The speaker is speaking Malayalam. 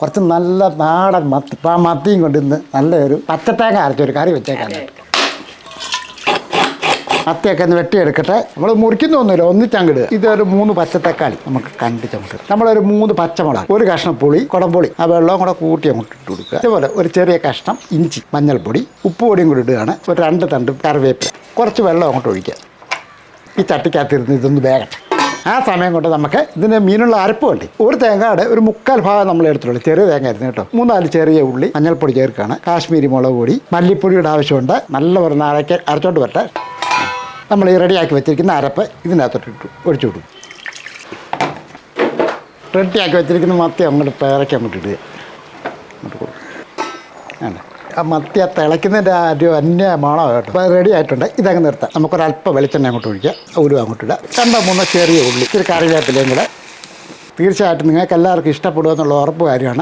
കുറച്ച് നല്ല നാടൻ മത്തി. അപ്പോൾ ആ മത്തിയും കൊണ്ട് ഇന്ന് നല്ലൊരു പച്ചത്തേങ്ങ അരച്ചൊരു കറി വെച്ചേക്കാൻ. മത്തിയൊക്കെ ഒന്ന് വെട്ടിയെടുക്കട്ടെ. നമ്മൾ മുറിക്കുന്നൊന്നുമില്ല, ഒന്നിച്ചങ്ങിടുക. ഇതൊരു 3 പച്ചത്തക്കാളി നമുക്ക് കണ്ടിച്ചങ്ങോട്ട്, നമ്മളൊരു 3 പച്ചമുളക്, ഒരു കഷ്ണം പുളി, കുടംപുളി, ആ വെള്ളവും കൂടെ കൂട്ടി അങ്ങോട്ട് ഇട്ട് കൊടുക്കുക. അതുപോലെ ഒരു ചെറിയ കഷ്ണം ഇഞ്ചി, മഞ്ഞൾപ്പൊടി, ഉപ്പ് പൊടിയും കൂടി ഇടുകയാണ്. ഒരു 2 തണ്ട് കറിവേപ്പില, കുറച്ച് വെള്ളം അങ്ങോട്ട് ഒഴിക്കുക. ഈ ചട്ടിക്കകത്തിരുന്ന് ഇതൊന്ന് വേകട്ടെ. ആ സമയം കൊണ്ട് നമുക്ക് ഇതിന് മീനുള്ള അരപ്പ് വേണ്ടി ഒരു തേങ്ങയുടെ ഒരു 3/4 ഭാഗം നമ്മൾ എടുത്തുള്ളൂ. ചെറിയ തേങ്ങ ആയിരുന്നു കേട്ടോ. 3-4 ചെറിയ ഉള്ളി, മഞ്ഞൾപ്പൊടി ചേർക്കുകയാണ്, കാശ്മീരി മുളക് പൊടി, മല്ലിപ്പൊടിയുടെ ആവശ്യമുണ്ട്. നല്ല ഒരു നാളേക്ക് അരച്ചോണ്ട് വരട്ടെ. നമ്മൾ ഈ റെഡിയാക്കി വെച്ചിരിക്കുന്ന അരപ്പ് ഇതിനകത്തോട്ട് ഒഴിച്ചു കൊടുക്കും. റെഡിയാക്കി വെച്ചിരിക്കുന്ന മത്തി അങ്ങോട്ട് പേരയ്ക്ക് അങ്ങോട്ട് ഇടുക. അങ്ങോട്ട് കൊടുക്കും. ആണ് ആ മത്തി ആ തിളയ്ക്കുന്നതിൻ്റെ ഒരു അന്യ മണം കേട്ടോ. അപ്പോൾ റെഡി ആയിട്ടുണ്ട്. ഇതങ്ങ് നിർത്താം. നമുക്കൊരല്പം വെളിച്ചെണ്ണ അങ്ങോട്ട് ഒഴിക്കുക, ഉരുവ അങ്ങോട്ട് ഇടുക. 2-3 ചെറിയ ഉള്ളി, ഇത്തിരി കറിവേപ്പിലയും കൂടെ. തീർച്ചയായിട്ടും നിങ്ങൾക്ക് എല്ലാവർക്കും ഇഷ്ടപ്പെടുക എന്നുള്ള ഉറപ്പ് കാര്യമാണ്.